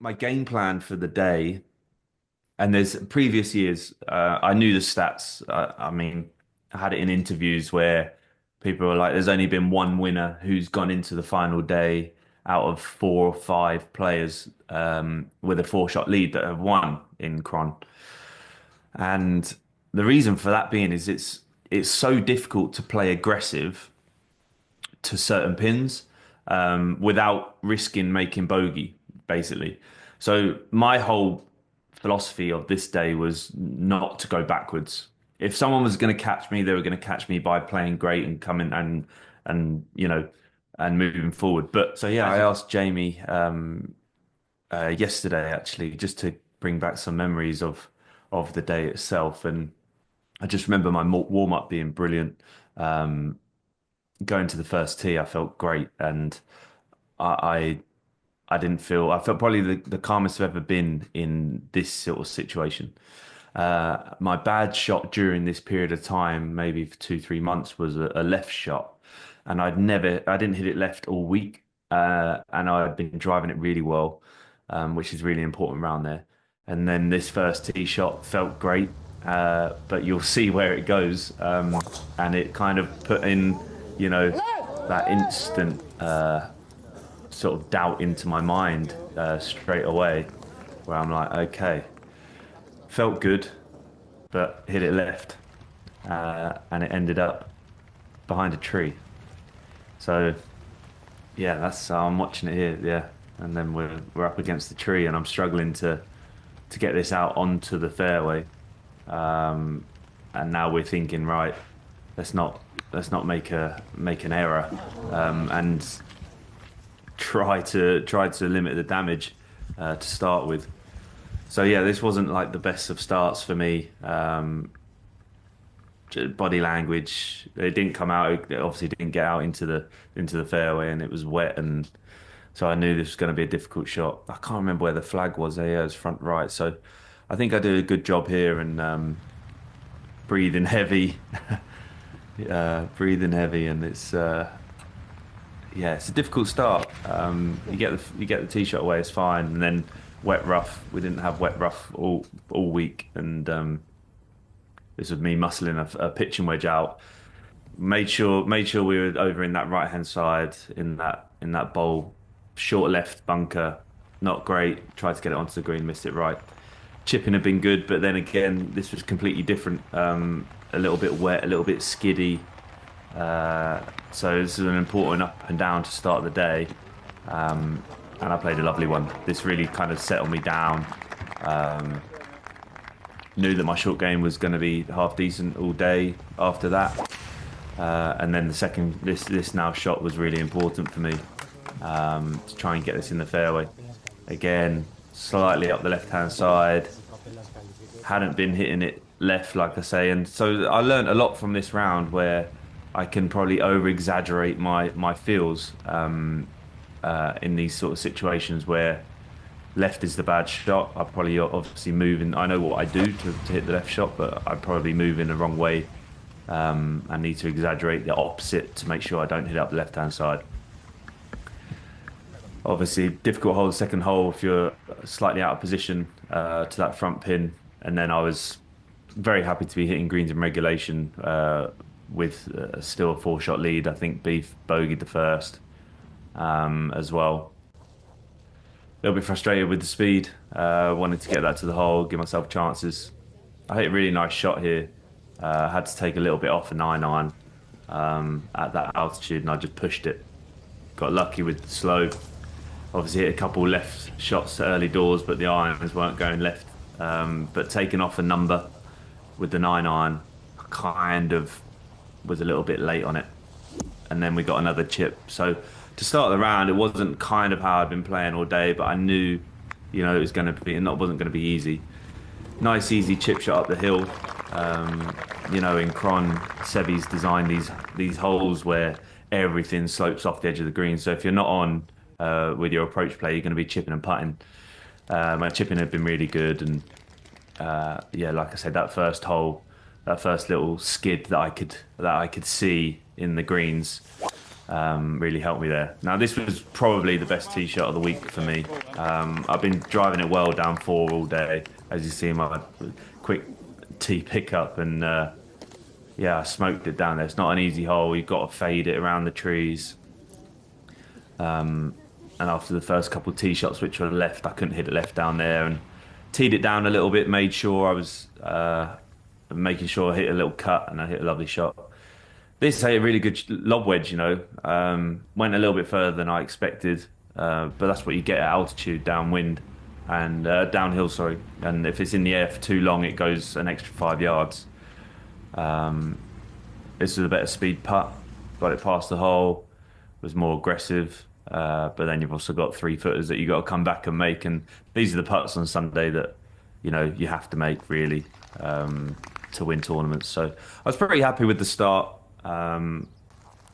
my game plan for the day, and there's previous years, I knew the stats. I mean, I had it in interviews where people were like, "There's only been one winner who's gone into the final day out of four or five players with a four-shot lead that have won in Cron." And the reason for that being is it's so difficult to play aggressive to certain pins without risking making bogey, basically. So my whole philosophy of this day was not to go backwards. If someone was going to catch me, they were going to catch me by playing great and coming and and moving forward. But so yeah, I asked Jamie yesterday actually just to bring back some memories of the day itself, and I just remember my warm up being brilliant. Um, Going to the first tee, I felt great, and I I didn't feel I felt probably the calmest I've ever been in this sort of situation. My bad shot during this period of time, maybe for 2, 3 months, was a left shot, and I didn't hit it left all week, and I'd been driving it really well, which is really important around there. And then this first tee shot felt great, but you'll see where it goes, and it kind of put in, you know, that instant sort of doubt into my mind straight away, where I'm like, okay, felt good, but hit it left, and it ended up behind a tree. So yeah, that's how I'm watching it here. Yeah, and then we're up against the tree, and I'm struggling to get this out onto the fairway. Um, and now we're thinking, right, let's not make an error, and try to limit the damage to start with. So yeah, this wasn't like the best of starts for me. Body language, it didn't come out. It obviously didn't get out into the fairway, and it was wet, and so I knew this was going to be a difficult shot. I can't remember where the flag was. Yeah, it was front right. So I think I did a good job here, and breathing heavy, breathing heavy, and it's yeah, it's a difficult start. You get the tee shot away, it's fine, and then wet rough. We didn't have wet rough all week, and this was me muscling a pitching wedge out. Made sure we were over in that right hand side in that bowl, short left bunker, not great. Tried to get it onto the green, missed it right. Chipping had been good, but then again, this was completely different. A little bit wet, a little bit skiddy. So this is an important up and down to start the day, and I played a lovely one. This really kind of settled me down. Um, Knew that my short game was going to be half decent all day after that, and then the second this now shot was really important for me, to try and get this in the fairway. Again, slightly up the left hand side. Hadn't been hitting it left, like I say, and so I learned a lot from this round where I can probably over exaggerate my feels in these sort of situations where left is the bad shot. I probably obviously move in. I know what I do to hit the left shot, but I probably move in the wrong way. I need to exaggerate the opposite to make sure I don't hit up the left hand side. Obviously, difficult hole, the second hole, if you're slightly out of position to that front pin. And then I was very happy to be hitting greens in regulation with still a four-shot lead. I think Beef bogeyed the first as well. A little bit frustrated with the speed. Wanted to get that to the hole, give myself chances. I hit a really nice shot here. Had to take a little bit off a 9-iron at that altitude, and I just pushed it. Got lucky with the slope. Obviously hit a couple left shots early doors, but the irons weren't going left. But taking off a number with the 9-iron, kind of was a little bit late on it. And then we got another chip. So to start the round, it wasn't kind of how I'd been playing all day, but I knew, it was going to be, and it wasn't going to be easy. Nice, easy chip shot up the hill. In Cron, Sebi's designed these holes where everything slopes off the edge of the green. So if you're not on with your approach play, you're going to be chipping and putting. My chipping had been really good, and yeah, like I said, that first hole, that first little skid that I could see in the greens, really helped me there. Now, this was probably the best tee shot of the week for me. I've been driving it well down four all day, as you see my quick tee pickup, and yeah, I smoked it down there. It's not an easy hole. You've got to fade it around the trees. And after the first couple of tee shots, which were left, I couldn't hit it left down there, and teed it down a little bit. Made sure I was making sure I hit a little cut, and I hit a lovely shot. This is a really good lob wedge, went a little bit further than I expected, but that's what you get at altitude, downwind and downhill, sorry. And if it's in the air for too long, it goes an extra 5 yards. This was a better speed putt, got it past the hole, was more aggressive. But then you've also got three footers that you got to come back and make, and these are the putts on Sunday that you have to make really to win tournaments. So I was pretty happy with the start.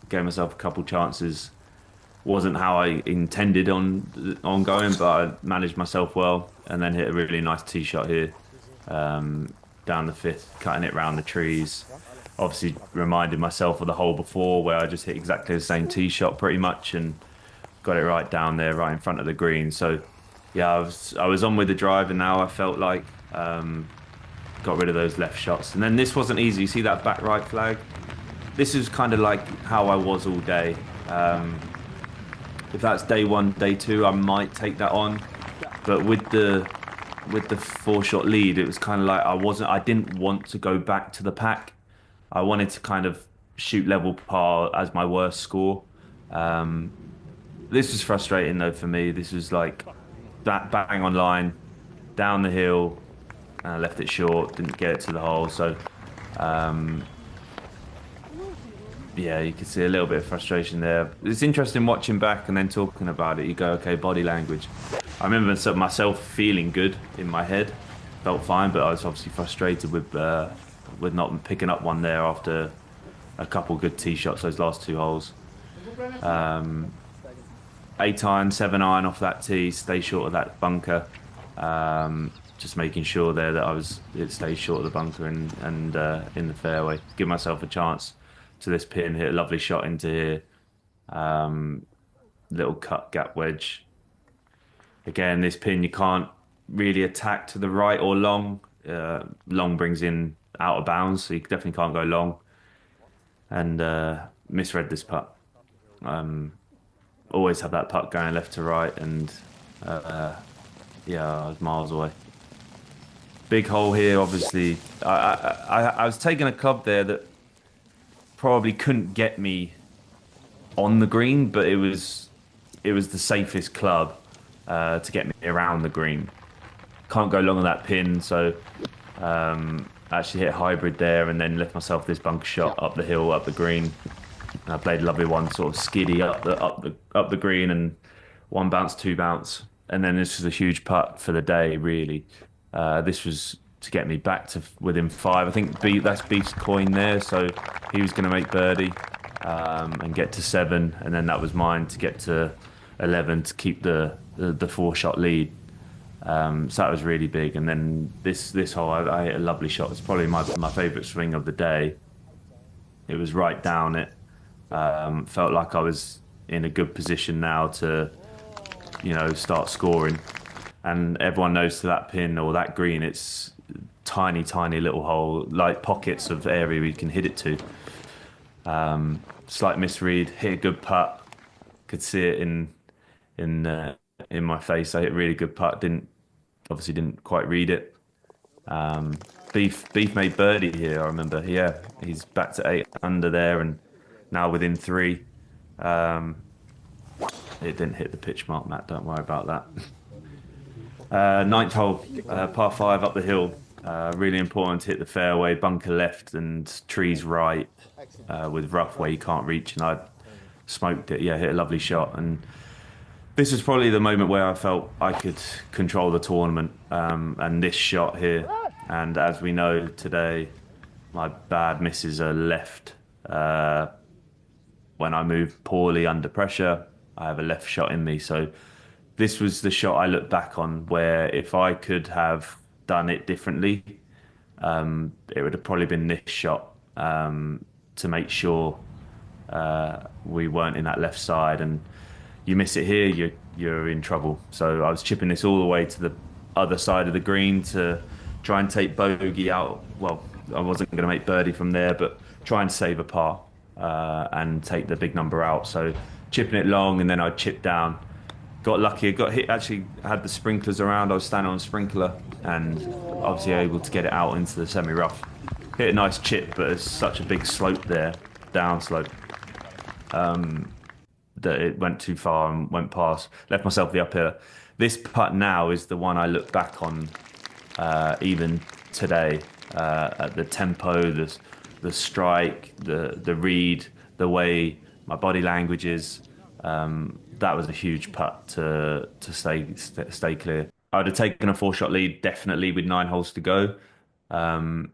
Gave myself a couple chances. Wasn't how I intended on going, but I managed myself well, and then hit a really nice tee shot here down the fifth, cutting it round the trees. Obviously, reminded myself of the hole before where I just hit exactly the same tee shot pretty much, and got it right down there, right in front of the green. So, yeah, I was on with the drive, and now I felt like got rid of those left shots. And then this wasn't easy. You see that back right flag? This is kind of like how I was all day. If that's day one, day two, I might take that on. But with the four-shot lead, it was kind of like I didn't want to go back to the pack. I wanted to kind of shoot level par as my worst score. This was frustrating though for me. This was like that bang on line, down the hill, and I left it short, didn't get it to the hole. So, yeah, you can see a little bit of frustration there. It's interesting watching back and then talking about it. You go, okay, body language. I remember myself feeling good in my head, felt fine, but I was obviously frustrated with not picking up one there after a couple good tee shots those last two holes. 8-iron, 7-iron off that tee, stay short of that bunker. Just making sure there that it stayed short of the bunker and in the fairway. Give myself a chance to this pin, hit a lovely shot into here. Little cut gap wedge. Again, this pin you can't really attack to the right or long. Long brings in out of bounds, so you definitely can't go long. And misread this putt. Always have that putt going left to right, and yeah, I was miles away. Big hole here, obviously. I was taking a club there that probably couldn't get me on the green, but it was the safest club to get me around the green. Can't go long on that pin, so actually hit hybrid there, and then left myself this bunker shot up the hill, up the green. And I played a lovely one, sort of skiddy up the green, and one bounce, two bounce, and then this was a huge putt for the day. Really, this was to get me back to within 5. I think that's Beef's coin there, so he was going to make birdie and get to 7, and then that was mine to get to 11 to keep the 4-shot lead. So that was really big. And then this hole, I hit a lovely shot. It's probably my favourite swing of the day. It was right down it. Felt like I was in a good position now to, start scoring. And everyone knows to that pin or that green, it's tiny, tiny little hole, like pockets of area we can hit it to. Slight misread, hit a good putt. Could see it in my face. I hit a really good putt. Obviously didn't quite read it. Beef made birdie here. I remember. Yeah, he's back to 8 under there, and now within 3. It didn't hit the pitch mark, Matt. Don't worry about that. Ninth hole, par 5 up the hill. Really important to hit the fairway, bunker left and trees right, with rough where you can't reach. And I smoked it. Yeah, hit a lovely shot. And this was probably the moment where I felt I could control the tournament. And this shot here. And as we know today, my bad misses are left. When I move poorly under pressure, I have a left shot in me. So this was the shot I look back on where if I could have done it differently, it would have probably been this shot to make sure we weren't in that left side, and you miss it here, you're in trouble. So I was chipping this all the way to the other side of the green to try and take bogey out. Well, I wasn't going to make birdie from there, but try and save a par and take the big number out. So chipping it long, and then I chipped down. Got lucky. I got hit. Actually, had the sprinklers around. I was standing on a sprinkler, and obviously able to get it out into the semi-rough. Hit a nice chip, but there's such a big slope there, down slope, that it went too far and went past. Left myself the uphill. This putt now is the one I look back on, even today, at the tempo, the strike, the read, the way my body language is. That was a huge putt to stay clear. I would have taken a 4-shot lead definitely with 9 holes to go, and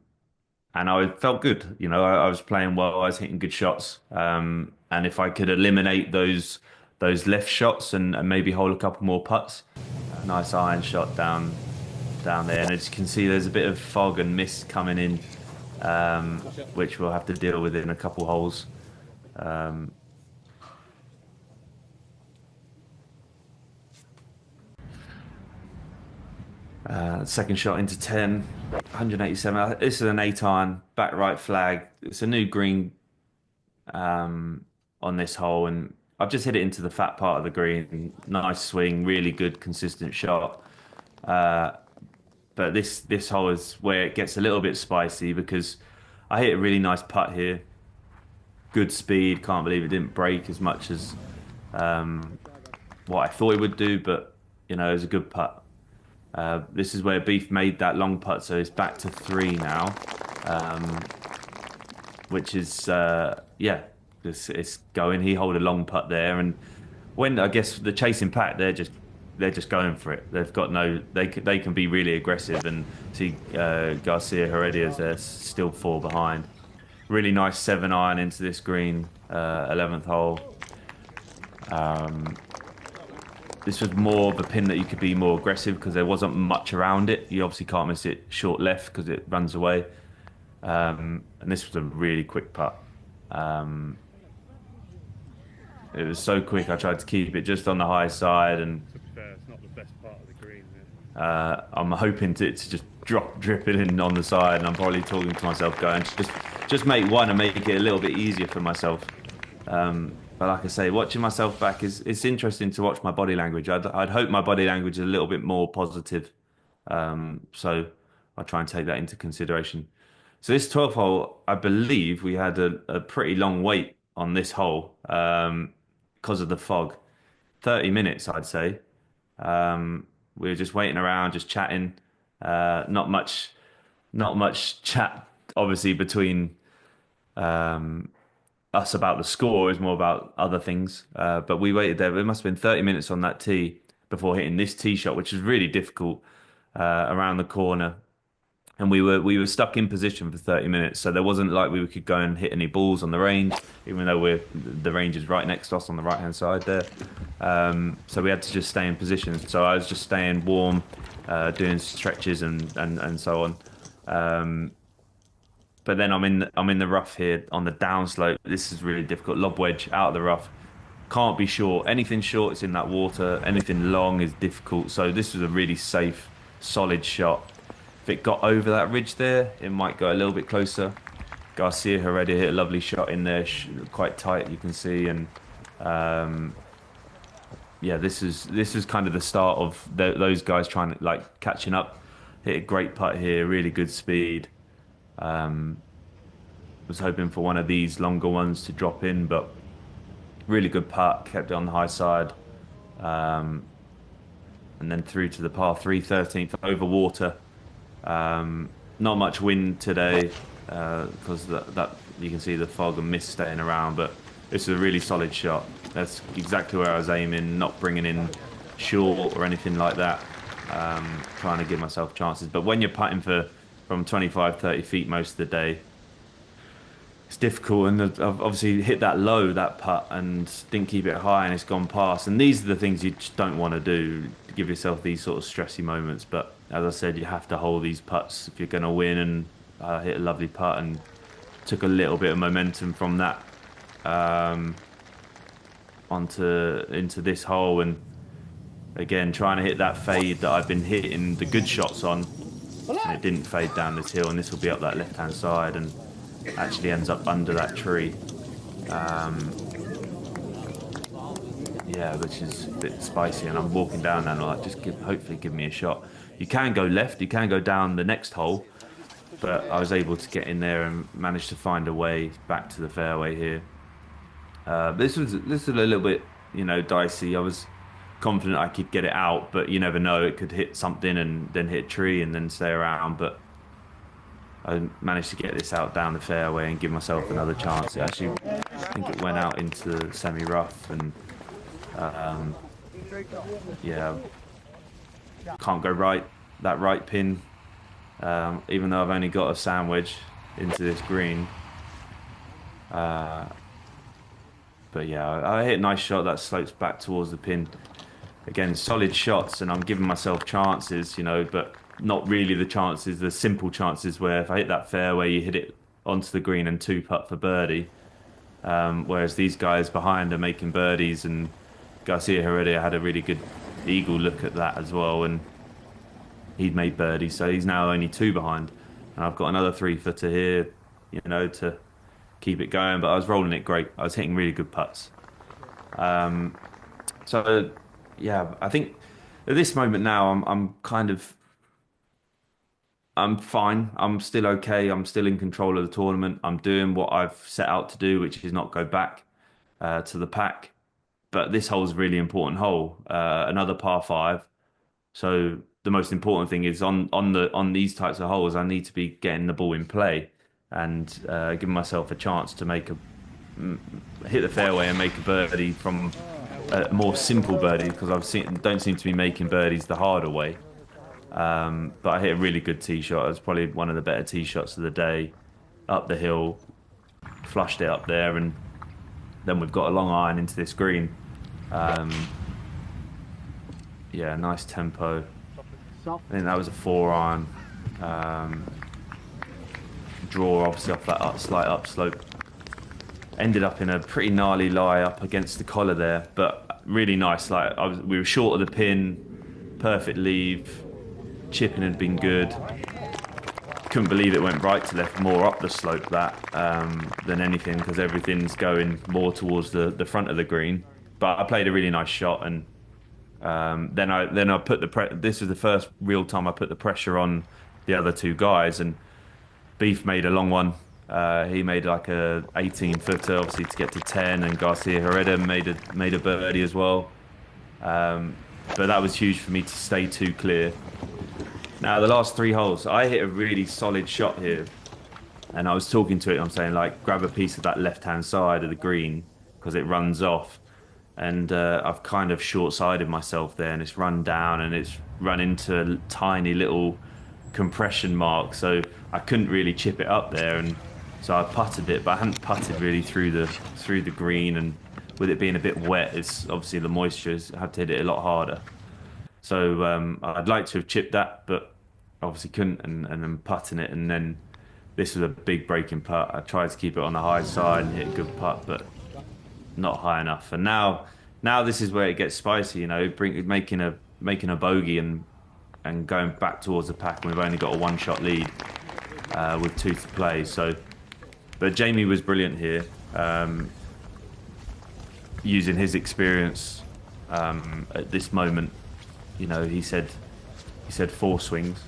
I felt good. You know, I was playing well. I was hitting good shots, and if I could eliminate those left shots and maybe hold a couple more putts, nice iron shot down there. And as you can see, there's a bit of fog and mist coming in, which we'll have to deal with in a couple holes. Second shot into 10, 187. This is an 8-iron, back right flag. It's a new green on this hole, and I've just hit it into the fat part of the green. Nice swing, really good, consistent shot. But this hole is where it gets a little bit spicy because I hit a really nice putt here. Good speed. Can't believe it didn't break as much as what I thought it would do, but you know, it was a good putt. This is where Beef made that long putt, so it's back to 3 now, which is yeah, it's going. He hold a long putt there, and when I guess the chasing pack, they're just going for it. They've got no, they can be really aggressive, and see Garcia Heredia's there still 4 behind. Really nice 7-iron into this green, 11th hole. This was more of a pin that you could be more aggressive because there wasn't much around it. You obviously can't miss it short left because it runs away. And this was a really quick putt. It was so quick. I tried to keep it just on the high side, and to be fair, it's not the best part of the green I'm hoping to just drip it in on the side. And I'm probably talking to myself, going, just make one and make it a little bit easier for myself. But like I say, watching myself back it's interesting to watch my body language. I'd hope my body language is a little bit more positive. So I'll try and take that into consideration. So this 12th hole, I believe we had a pretty long wait on this hole because of the fog. 30 minutes, I'd say. We were just waiting around, just chatting. Not much chat, obviously, between us about the score. Is more about other things. But we waited there. It must have been 30 minutes on that tee before hitting this tee shot, which is really difficult around the corner. And we were stuck in position for 30 minutes, so there wasn't like we could go and hit any balls on the range, even though the range is right next to us on the right hand side there. So we had to just stay in position. So I was just staying warm, doing stretches and so on. But then I'm in the rough here on the downslope. This is really difficult. Lob wedge out of the rough. Can't be short. Anything short is in that water. Anything long is difficult. So this was a really safe, solid shot. If it got over that ridge there, it might go a little bit closer. Garcia Heredia hit a lovely shot in there, quite tight, you can see. And yeah, this is kind of the start of those guys trying to like catching up. Hit a great putt here, really good speed. Was hoping for one of these longer ones to drop in, but really good putt, kept it on the high side. And then through to the par 3, 13th over water. Not much wind today because that you can see the fog and mist staying around, but this is a really solid shot. That's exactly where I was aiming, not bringing in short or anything like that. Trying to give myself chances. But when you're putting from 25, 30 feet most of the day, it's difficult. And I've obviously hit that low, that putt, and didn't keep it high, and it's gone past. And these are the things you just don't want to do, to give yourself these sort of stressy moments. But as I said, you have to hold these putts if you're going to win, and hit a lovely putt and took a little bit of momentum from that. um, onto into this hole, and again trying to hit that fade that I've been hitting the good shots on, and it didn't fade down this hill, and this will be up that left hand side, and actually ends up under that tree. Yeah, which is a bit spicy, and I'm walking down and I'm like, hopefully give me a shot. You can go left, you can go down the next hole, but I was able to get in there and manage to find a way back to the fairway here. This was a little bit, dicey. I was confident I could get it out, but you never know. It could hit something and then hit a tree and then stay around. But I managed to get this out down the fairway and give myself another chance. I think it went out into semi-rough, and yeah, can't go right. That right pin, even though I've only got a sandwich into this green. But yeah, I hit a nice shot that slopes back towards the pin. Again, solid shots, and I'm giving myself chances, but not really the simple chances where if I hit that fairway, you hit it onto the green and two putt for birdie. Whereas these guys behind are making birdies, and Garcia Heredia had a really good eagle look at that as well, and he'd made birdie, so he's now only two behind. And I've got another 3-footer here, to keep it going, but I was rolling it great. I was hitting really good putts. So yeah, I think at this moment now, I'm fine. I'm still okay. I'm still in control of the tournament. I'm doing what I've set out to do, which is not go back to the pack. But this hole's a really important hole, another par five. So the most important thing is on these types of holes, I need to be getting the ball in play and giving myself a chance to hit the fairway and make a birdie from a more simple birdie, because don't seem to be making birdies the harder way. But I hit a really good tee shot. It was probably one of the better tee shots of the day, up the hill, flushed it up there, and then we've got a long iron into this green. Yeah, nice tempo. I think that was a 4-iron. Draw obviously off that slight upslope. Ended up in a pretty gnarly lie up against the collar there, but really nice. We were short of the pin, perfect leave. Chipping had been good. Couldn't believe it went right to left, more up the slope than anything, because everything's going more towards the front of the green. But I played a really nice shot, and then I put this was the first real time I put the pressure on the other two guys, and Beef made a long one. He made like a 18-footer, obviously, to get to 10, and Garcia Heredia made a birdie as well. But that was huge for me to stay too clear. Now, the last three holes, I hit a really solid shot here, and I was talking to it. I'm saying, grab a piece of that left-hand side of the green because it runs off. And I've kind of short-sided myself there, and it's run down, and it's run into a tiny little compression mark, so I couldn't really chip it up there, and so I putted it, but I hadn't putted really through the green, and with it being a bit wet, it's obviously the moisture had to hit it a lot harder. So I'd like to have chipped that, but obviously couldn't, and then putting it, and then this was a big breaking putt. I tried to keep it on the high side and hit a good putt, but not high enough. And now this is where it gets spicy, making a bogey and going back towards the pack, and we've only got a one-shot lead with two to play. So, but Jamie was brilliant here, using his experience at this moment. He said 4 swings,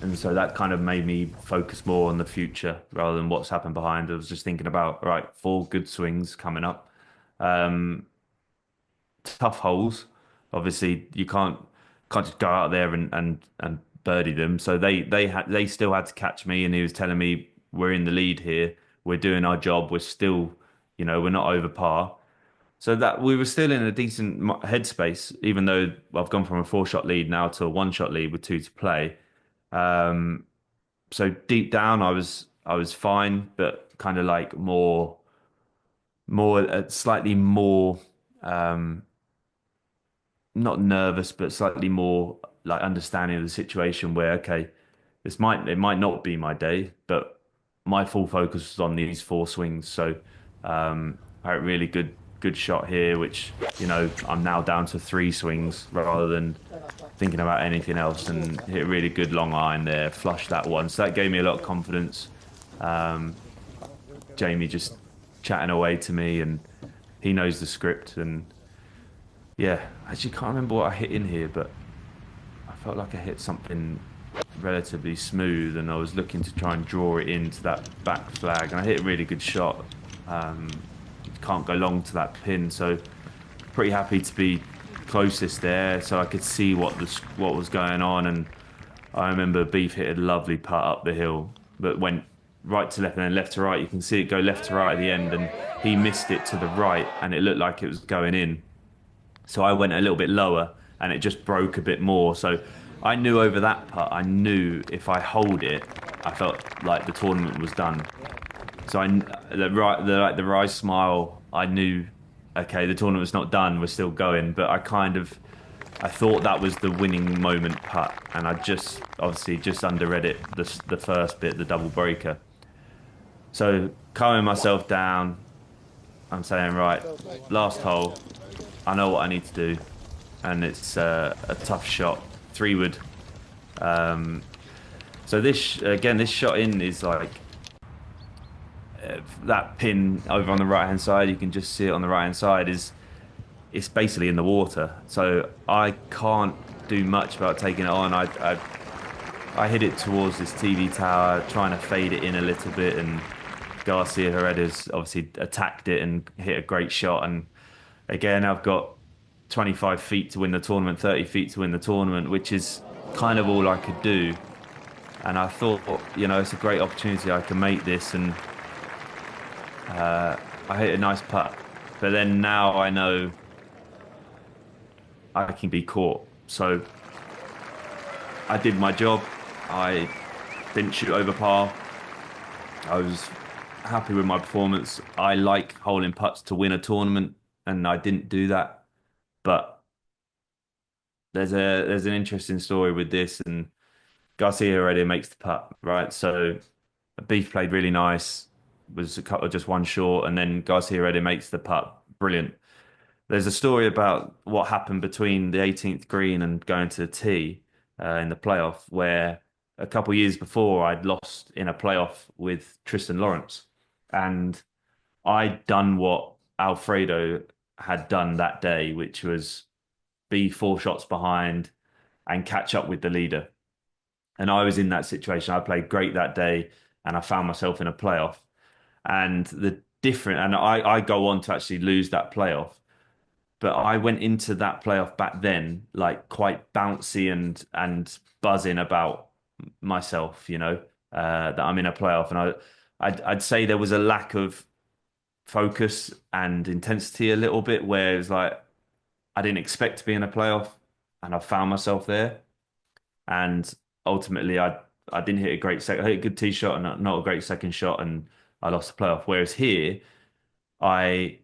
and so that kind of made me focus more on the future rather than what's happened behind. I was just thinking about, all right, 4 good swings coming up. Tough holes. Obviously, you can't just go out there and birdie them. So they still had to catch me, and he was telling me, we're in the lead here. We're doing our job. We're still, we're not over par. So that we were still in a decent headspace, even though I've gone from a 4-shot lead now to a 1-shot lead with 2 to play. So deep down, I was fine, but kind of like slightly more, not nervous, but slightly more like understanding of the situation where, okay, it might not be my day, but my full focus was on these 4 swings. So I had a really good shot here, which I'm now down to three swings rather than thinking about anything else, and hit a really good long iron there, flushed that one. So that gave me a lot of confidence. Um, Jamie just chatting away to me, and he knows the script. And yeah, I actually can't remember what I hit in here, but I felt like I hit something relatively smooth, and I was looking to try and draw it into that back flag, and I hit a really good shot. Can't go long to that pin, so pretty happy to be closest there, so I could see what was going on. And I remember Beef hit a lovely putt up the hill, but went right to left and then left to right. You can see it go left to right at the end, and he missed it to the right, and it looked like it was going in. So I went a little bit lower, and it just broke a bit more. So I knew over that putt, I knew if I hold it, I felt like the tournament was done. So the Rise smile, I knew, okay, the tournament's not done, we're still going. But I thought that was the winning moment putt, and I just obviously just underread it, the first bit, the double breaker. So calming myself down, I'm saying, right, last hole, I know what I need to do, and it's a tough shot, three wood. Um, so this shot in is like that pin over on the right hand side. You can just see it on the right hand side. It's basically in the water, so I can't do much about taking it on. I hit it towards this TV tower, trying to fade it in a little bit, and Garcia Hereda's obviously attacked it and hit a great shot. And again, I've got 25 feet to win the tournament, 30 feet to win the tournament, which is kind of all I could do. And I thought, it's a great opportunity. I can make this, and I hit a nice putt. But then now I know I can be caught. So I did my job. I didn't shoot over par. I was happy with my performance. I like holding putts to win a tournament, and I didn't do that. But there's an interesting story with this, and Garcia already makes the putt, right? So Beef played really nice, was a couple just one short, and then Garcia already makes the putt. Brilliant. There's a story about what happened between the 18th green and going to the tee in the playoff, where a couple of years before I'd lost in a playoff with Tristan Lawrence, and I'd done what Alfredo had done that day, which was be four shots behind and catch up with the leader. And I was in that situation. I played great that day, and I found myself in a playoff. And I go on to actually lose that playoff. But I went into that playoff back then like quite bouncy and buzzing about myself, that I'm in a playoff. And I'd say there was a lack of focus and intensity a little bit, where it was like I didn't expect to be in a playoff, and I found myself there. And ultimately, I didn't hit a great second. I hit a good tee shot and not a great second shot, and I lost the playoff. Whereas here, I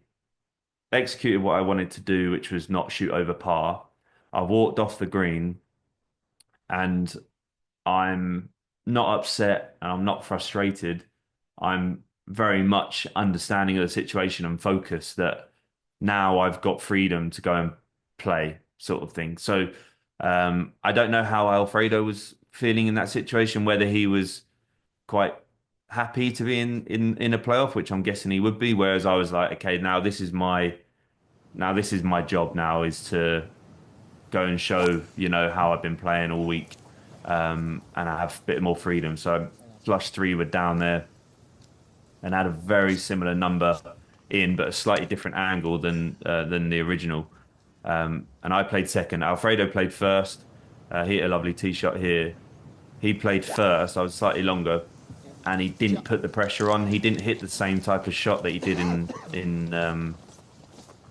executed what I wanted to do, which was not shoot over par. I walked off the green, and I'm not upset and I'm not frustrated. I'm very much understanding of the situation and focused that now I've got freedom to go and play, sort of thing. So I don't know how Alfredo was feeling in that situation, whether he was quite happy to be in a playoff, which I'm guessing he would be. Whereas I was like, okay, this is my job now, is to go and show, how I've been playing all week, and I have a bit more freedom. So I flushed three wood down there and had a very similar number in, but a slightly different angle than the original. And I played second. Alfredo played first. He hit a lovely tee shot here. He played first. I was slightly longer, and he didn't put the pressure on. He didn't hit the same type of shot that he did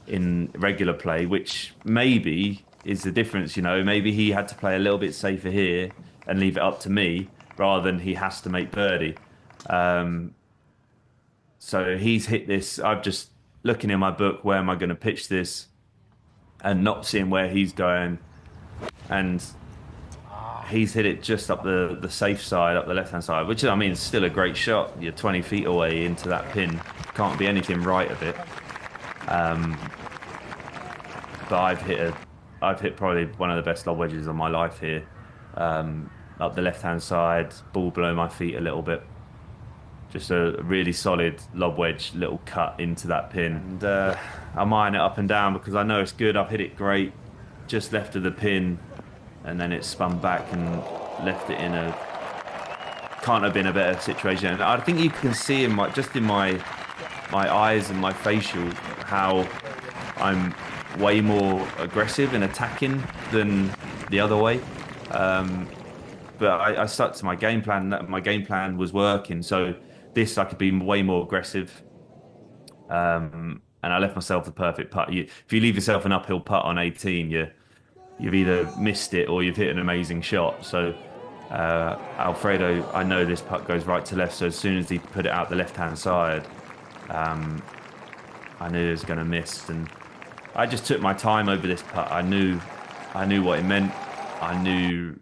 in regular play, which maybe is the difference. Maybe he had to play a little bit safer here and leave it up to me rather than he has to make birdie. So he's hit this. I'm just looking in my book, where am I going to pitch this, and not seeing where he's going. And he's hit it just up the safe side, up the left-hand side, which I mean is still a great shot. You're 20 feet away into that pin. Can't be anything right of it. But I've hit probably one of the best lob wedges of my life here. Up the left-hand side, ball below my feet a little bit. Just a really solid lob wedge, little cut into that pin. And I'm eyeing it up and down because I know it's good. I've hit it great, just left of the pin, and then it spun back and left it in a can't have been a better situation. And I think you can see in my eyes and my facial how I'm way more aggressive and attacking than the other way. But I stuck to my game plan. My game plan was working. So this, I could be way more aggressive. And I left myself the perfect putt. If you leave yourself an uphill putt on 18, you've either missed it or you've hit an amazing shot. So Alfredo, I know this putt goes right to left. So as soon as he put it out the left-hand side, I knew it was going to miss. And I just took my time over this putt. I knew what it meant. I knew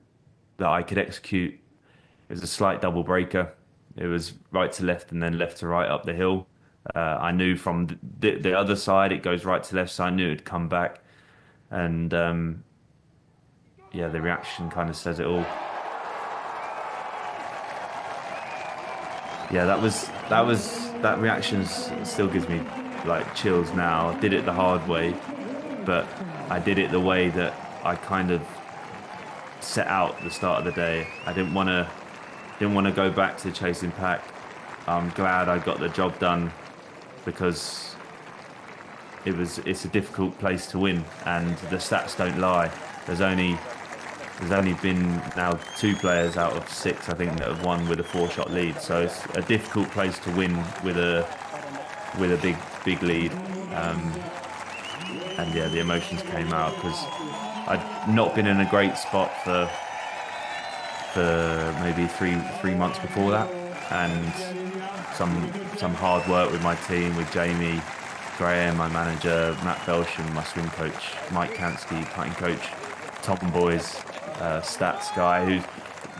that I could execute. It was a slight double breaker. It was right to left and then left to right up the hill. I knew from the other side it goes right to left, so I knew it'd come back. And yeah, the reaction kind of says it all. Yeah, that reaction still gives me like chills now. I did it the hard way, but I did it the way that I kind of set out at the start of the day. I didn't want to go back to chasing pack. I'm glad I got the job done because it's a difficult place to win, and the stats don't lie. There's only been now 2 players out of 6, I think, that have won with a 4-shot lead. So it's a difficult place to win with a big lead. And yeah, the emotions came out because I'd not been in a great spot for maybe three months before that, and some hard work with my team, with Jamie, Graham, my manager, Matt Belsham, my swing coach, Mike Kansky, putting coach, Tom Boys, stats guy, who,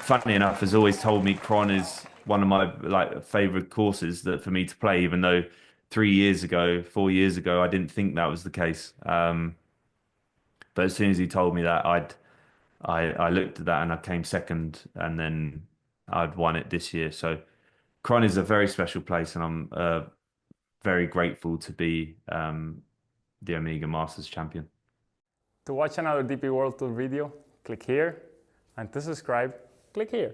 funnily enough, has always told me Cron is one of my favourite courses that for me to play, even though 4 years ago, I didn't think that was the case. But as soon as he told me that, I looked at that and I came second, and then I'd won it this year. So Cron is a very special place, and I'm very grateful to be the Omega Masters champion. To watch another DP World Tour video, click here, and to subscribe, click here.